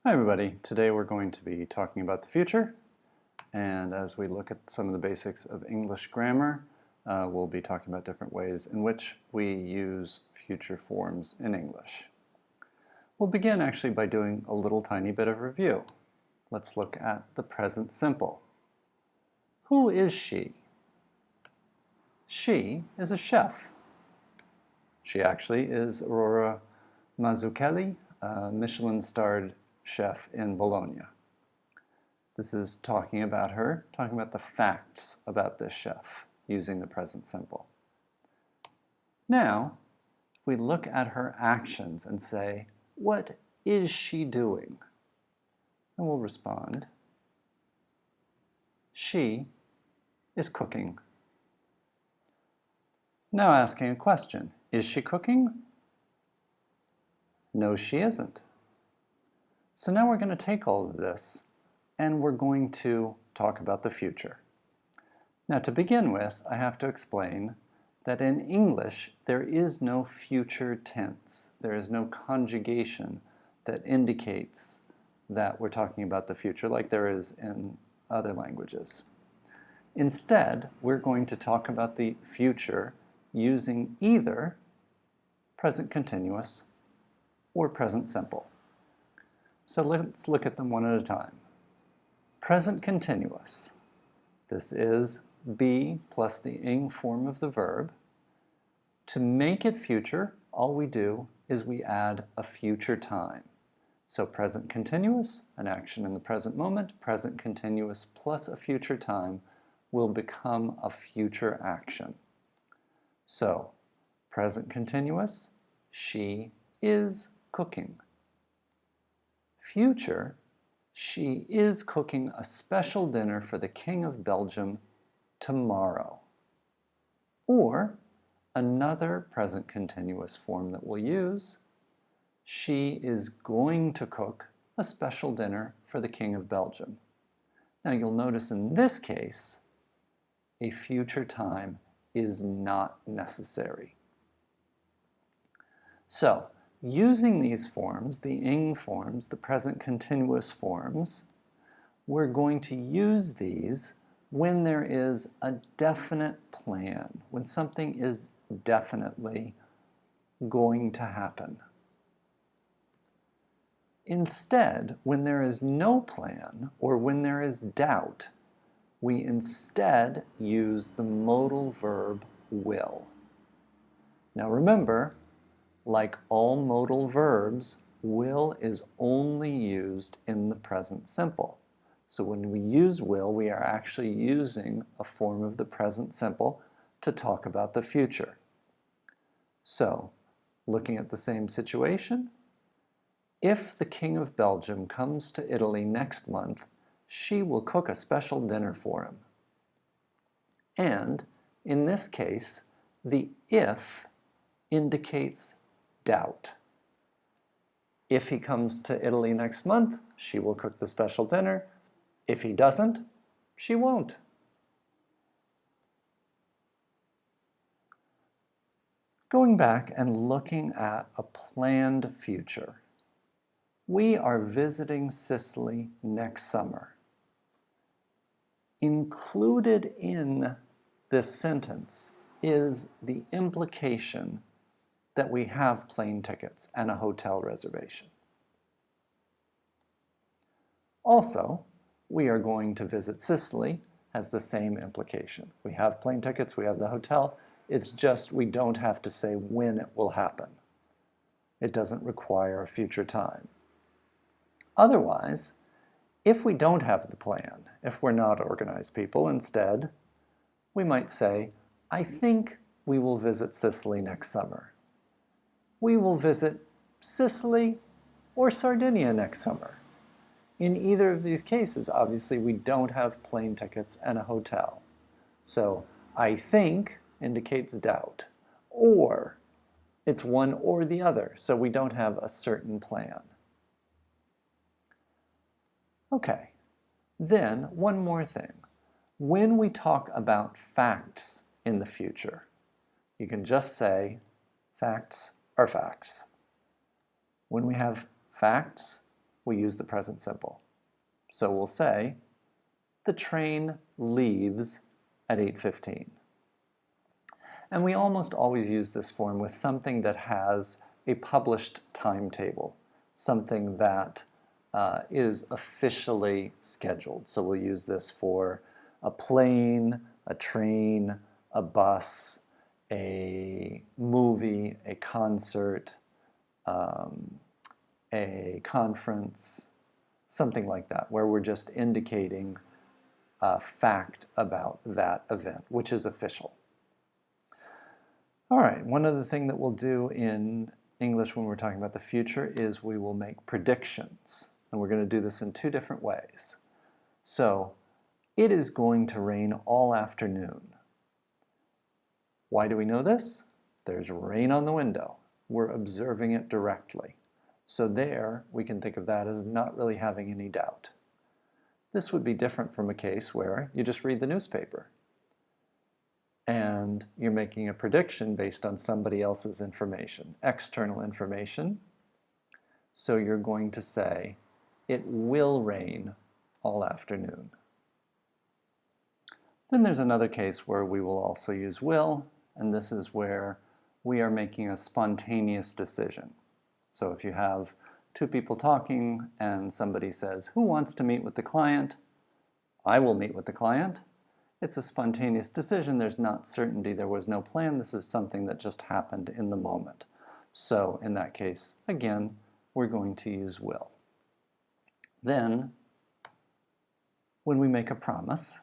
Hi everybody, today we're going to be talking about the future, and as we look at some of the basics of English grammar, we'll be talking about different ways in which we use future forms in English. We'll begin actually by doing a little tiny bit of review. Let's look at the present simple. Who is she? She is a chef. She actually is Aurora Mazzucchelli, a Michelin-starred chef in Bologna. This is talking about her, talking about the facts about this chef, using the present simple. Now, if we look at her actions and say, what is she doing? And we'll respond, she is cooking. Now asking a question, is she cooking? No, she isn't. So now we're going to take all of this and we're going to talk about the future. Now to begin with, I have to explain that in English there is no future tense. There is no conjugation that indicates that we're talking about the future like there is in other languages. Instead, we're going to talk about the future using either present continuous or present simple. So let's look at them one at a time. Present continuous. This is be plus the ing form of the verb. To make it future, all we do is we add a future time. So present continuous, an action in the present moment, present continuous plus a future time will become a future action. So present continuous, she is cooking. Future, she is cooking a special dinner for the King of Belgium tomorrow. Or another present continuous form that we'll use, she is going to cook a special dinner for the King of Belgium. Now you'll notice in this case, a future time is not necessary. So, using these forms, the ing forms, the present continuous forms, we're going to use these when there is a definite plan, when something is definitely going to happen. Instead, when there is no plan or when there is doubt, we instead use the modal verb will. Now remember, like all modal verbs, will is only used in the present simple. So when we use will, we are actually using a form of the present simple to talk about the future. So, looking at the same situation, if the King of Belgium comes to Italy next month, she will cook a special dinner for him. And in this case, the if indicates doubt. If he comes to Italy next month, she will cook the special dinner. If he doesn't, she won't. Going back and looking at a planned future, we are visiting Sicily next summer. Included in this sentence is the implication that we have plane tickets and a hotel reservation. Also, we are going to visit Sicily has the same implication. We have plane tickets, we have the hotel, it's just we don't have to say when it will happen. It doesn't require a future time. Otherwise, if we don't have the plan, if we're not organized people, instead, we might say, I think we will visit Sicily next summer. We will visit Sicily or Sardinia next summer. In either of these cases, obviously, we don't have plane tickets and a hotel. So, I think indicates doubt, or it's one or the other, so we don't have a certain plan. Okay, then one more thing. When we talk about facts in the future, you can just say facts are facts. When we have facts, we use the present simple. So we'll say, the train leaves at 8:15. And we almost always use this form with something that has a published timetable, something that is officially scheduled. So we'll use this for a plane, a train, a bus, a movie, a concert, a conference, something like that, where we're just indicating a fact about that event, which is official. All right, one other thing that we'll do in English when we're talking about the future is we will make predictions. And we're going to do this in two different ways. So, it is going to rain all afternoon. Why do we know this? There's rain on the window. We're observing it directly. So there, we can think of that as not really having any doubt. This would be different from a case where you just read the newspaper and you're making a prediction based on somebody else's information, external information. So you're going to say, it will rain all afternoon. Then there's another case where we will also use will, and this is where we are making a spontaneous decision. So if you have two people talking and somebody says, who wants to meet with the client? I will meet with the client. It's a spontaneous decision. There's not certainty. There was no plan. This is something that just happened in the moment. So in that case, again, we're going to use will. Then, when we make a promise,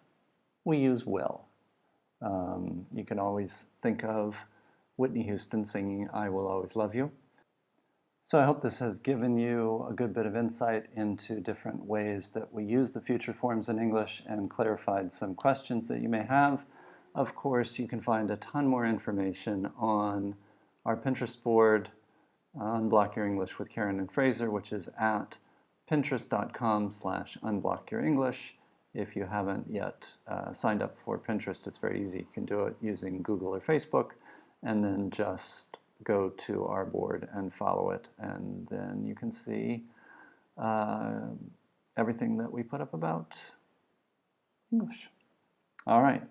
we use will. You can always think of Whitney Houston singing, I Will Always Love You. So I hope this has given you a good bit of insight into different ways that we use the future forms in English and clarified some questions that you may have. Of course, you can find a ton more information on our Pinterest board, Unblock Your English with Karen and Fraser, which is at pinterest.com/unblockyourenglish. If you haven't yet signed up for Pinterest, it's very easy. You can do it using Google or Facebook, and then just go to our board and follow it, and then you can see everything that we put up about English. All right.